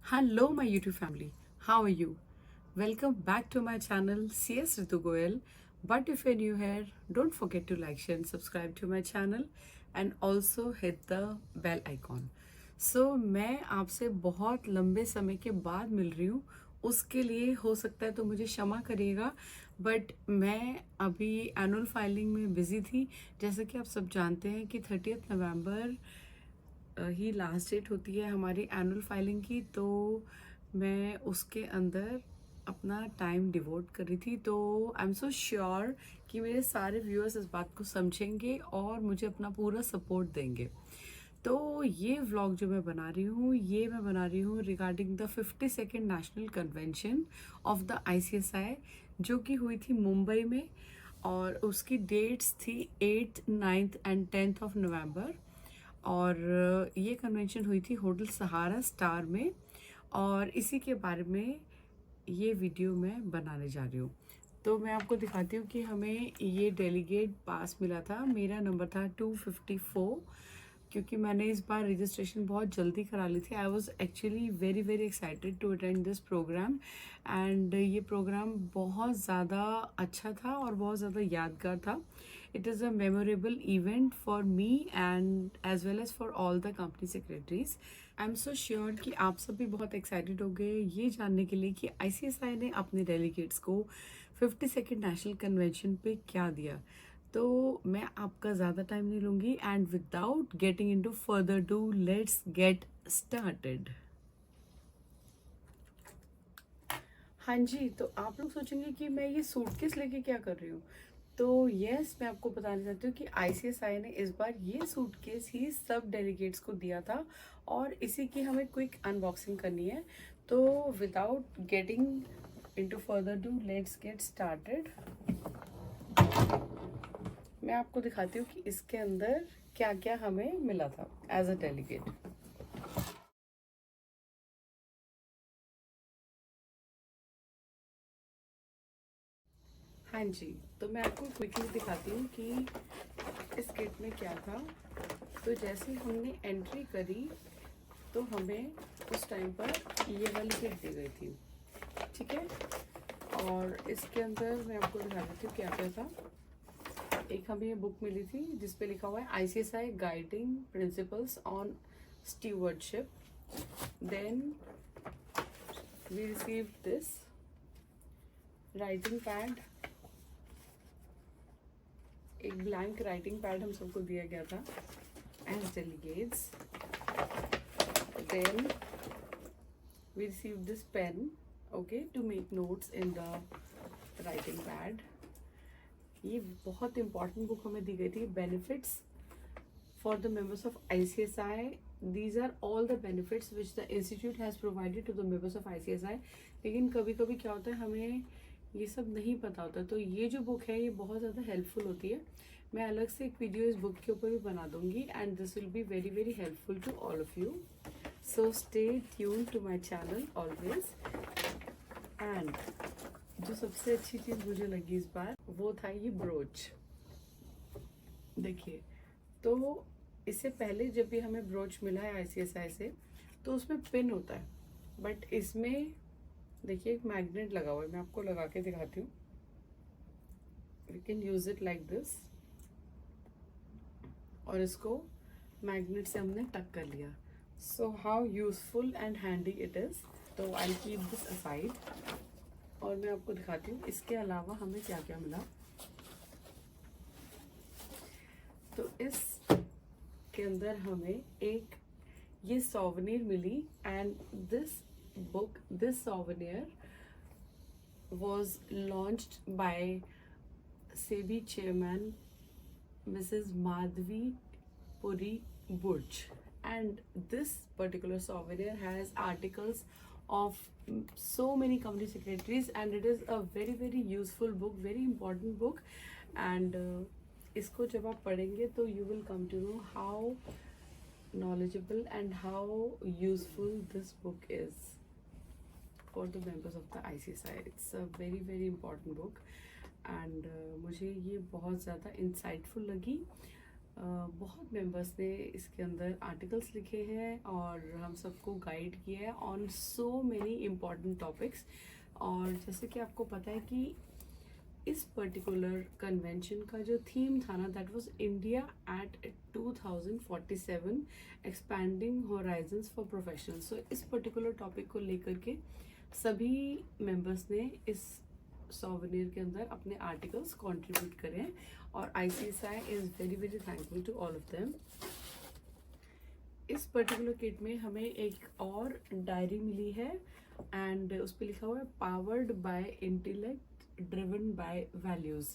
Hello, my YouTube family. How are you? Welcome back to my channel, CS Ritu Goel. But if you're new here, don't forget to like, share, and subscribe to my channel, and also hit the bell icon. So मैं आपसे बहुत लंबे समय के बाद मिल रही हूँ. उसके लिए हो सकता है तो मुझे क्षमा करिएगा, बट मैं अभी एनुअल फाइलिंग में बिजी थी. जैसे कि आप सब जानते हैं कि 30 नवंबर ही लास्ट डेट होती है हमारी एनुअल फाइलिंग की. तो मैं उसके अंदर अपना टाइम डिवोट कर रही थी. तो आई एम सो श्योर कि मेरे सारे व्यूअर्स इस बात को समझेंगे और मुझे अपना पूरा सपोर्ट देंगे. तो ये व्लॉग जो मैं बना रही हूँ, ये मैं बना रही हूँ regarding the 52nd national convention of the ICSI, जो कि हुई थी मुंबई में. और उसकी डेट्स थी 8th, 9th and 10th of November. और ये कन्वेंशन हुई थी होटल सहारा स्टार में. और इसी के बारे में ये वीडियो मैं बनाने जा रही हूँ. तो मैं आपको दिखाती हूँ कि हमें ये डेलीगेट पास मिला था. मेरा नंबर था 254, क्योंकि मैंने इस बार रजिस्ट्रेशन बहुत जल्दी करा ली थी. I was actually very very excited to attend this program. And ये प्रोग्राम बहुत ज़्यादा अच्छा था और बहुत ज़्यादा यादगार था. It is a memorable event for me and as well as for all the company secretaries. I am so sure कि आप सब भी बहुत एक्साइटेड हो गए ये जानने के लिए कि ICSI ने अपने डेलीगेट्स को 52nd नेशनल कन्वेंशन पे क्या दिया. तो मैं आपका ज़्यादा टाइम नहीं लूँगी, and without getting into further do, let's get started. हाँ जी, तो आप लोग सोचेंगे कि मैं ये सूटकेस लेके क्या कर रही हूँ. तो यस, मैं आपको बताना चाहती हूँ कि ICSI ने इस बार ये सूटकेस ही सब डेलीगेट्स को दिया था, और इसी की हमें क्विक अनबॉक्सिंग करनी है. तो without getting into further do, let's get started. मैं आपको दिखाती हूँ कि इसके अंदर क्या क्या हमें मिला था एज अ डेलीगेट. हाँ जी, तो मैं आपको क्विकली दिखाती हूँ कि इस किट में क्या था. तो जैसे हमने एंट्री करी तो हमें उस टाइम पर ये वाली किट दी गई थी. ठीक है, और इसके अंदर मैं आपको दिखा देती हूँ क्या क्या था. एक हमें ये बुक मिली थी जिस पे लिखा हुआ है ICSI guiding principles on stewardship. Then we receive this writing pad. एक ब्लैंक राइटिंग पैड हम सबको दिया गया था as delegates. Then we received this pen, okay, to make notes in the writing pad. ये बहुत इंपॉर्टेंट बुक हमें दी गई थी, benefits for the members of ICSI. These are all the benefits which the institute has provided to the members of ICSI. लेकिन कभी कभी क्या होता है, हमें ये सब नहीं पता होता. तो ये जो बुक है ये बहुत ज़्यादा हेल्पफुल होती है. मैं अलग से एक वीडियो इस बुक के ऊपर भी बना दूंगी, and this will be very very helpful to all of you. So stay tuned to my channel always. And जो सबसे अच्छी चीज़ मुझे लगी इस बार वो था ये ब्रोच. देखिए, तो इससे पहले जब भी हमें ब्रोच मिला है ICSI से तो उसमें पिन होता है, बट इसमें देखिए एक मैग्नेट लगा हुआ है. मैं आपको लगा के दिखाती हूँ. We can use it like this, और इसको मैग्नेट से हमने टक कर लिया. So how useful and handy it is. तो I'll keep this aside. और मैं आपको दिखाती हूँ इसके अलावा हमें क्या क्या मिला. तो इस के अंदर हमें एक ये सोवेनियर मिली, and this souvenir was launched by SEBI chairman Mrs. Madhvi Puri Burj. And this particular souvenir has articles of so many company secretaries, and it is a very very useful book, very important book. And इसको जब आप पढ़ेंगे तो you will come to know how knowledgeable and how useful this book is for the members of the ICSI. It's a very very important book, and मुझे ये बहुत ज़्यादा insightful लगी. बहुत मेंबर्स ने इसके अंदर आर्टिकल्स लिखे हैं और हम सबको गाइड किया है on so many important topics. और जैसे कि आपको पता है कि इस पर्टिकुलर कन्वेंशन का जो थीम था ना, that was India at 2047 expanding horizons for professionals. So इस पर्टिकुलर टॉपिक को लेकर के सभी मेंबर्स ने इस सोवेनियर के अंदर अपने आर्टिकल्स कंट्रीब्यूट करें और ICSI is very very thankful to all of them. इस पर्टिकुलर किट में हमें एक और डायरी मिली है एंड उस पर लिखा हुआ है powered by intellect driven by values.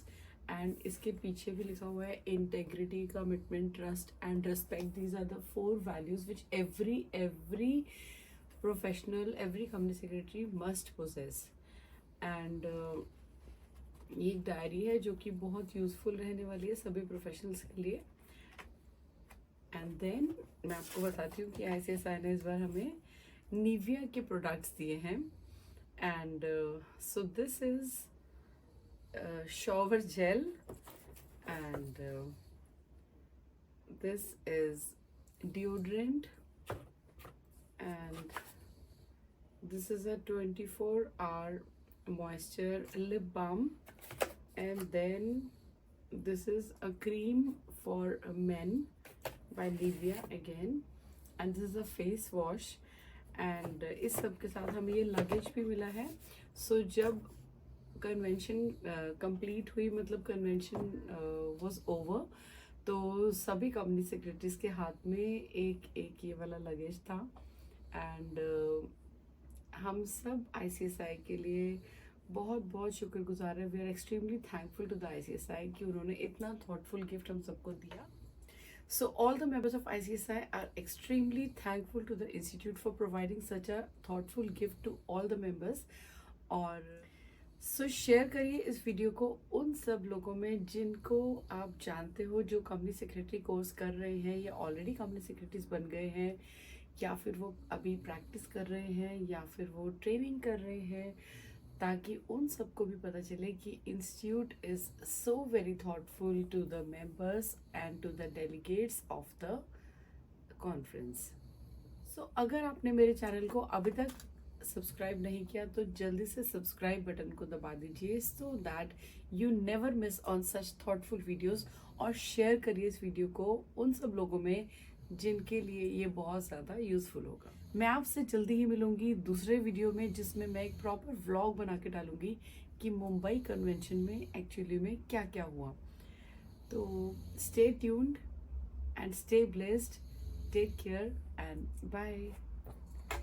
And इसके पीछे भी लिखा हुआ है integrity, commitment, trust and respect. These are the 4 values which every professional, every company secretary must possess. And ये एक डायरी है जो कि बहुत यूजफुल रहने वाली है सभी प्रोफेशनल्स के लिए। एंड देन मैं आपको बताती हूँ कि ICSI ने इस बार हमें निविया के प्रोडक्ट्स दिए हैं। And so this is shower gel and this is deodorant and this is a 24-hour moisture lip balm, and then this is a cream for men by Nivea again, and this is a face wash। And इस सब के साथ हमें ये luggage भी मिला है। सो जब कन्वेंशन कंप्लीट हुई, मतलब कन्वेंशन वाज ओवर, तो सभी कंपनी सेक्रेटरीज के हाथ में एक ये वाला लगेज था। एंड हम सब ICSI के लिए बहुत बहुत शुक्रगुजार है। We are extremely thankful to the ICSI कि उन्होंने इतना थॉटफुल गिफ्ट हम सबको दिया। So all the members of ICSI are extremely thankful to the institute for providing such a thoughtful gift to all the members। और share करिए इस video को उन सब लोगों में जिनको आप जानते हो, जो कंपनी सेक्रेटरी कोर्स कर रहे हैं या ऑलरेडी कंपनी सेक्रेटरीज बन गए हैं, या फिर वो अभी प्रैक्टिस कर रहे हैं, या फिर वो ट्रेनिंग कर रहे हैं, ताकि उन सबको भी पता चले कि institute is so very thoughtful to the members and to the delegates of the conference. So अगर आपने मेरे चैनल को अभी तक सब्सक्राइब नहीं किया तो जल्दी से सब्सक्राइब बटन को दबा दीजिए, so that you never miss on such thoughtful videos. और शेयर करिए इस वीडियो को उन सब लोगों में जिनके लिए ये बहुत ज़्यादा यूज़फुल होगा। मैं आपसे जल्दी ही मिलूंगी दूसरे वीडियो में, जिसमें मैं एक प्रॉपर व्लॉग बना के डालूंगी कि मुंबई कन्वेंशन में एक्चुअली में क्या क्या हुआ। तो stay tuned and stay blessed, take care and bye.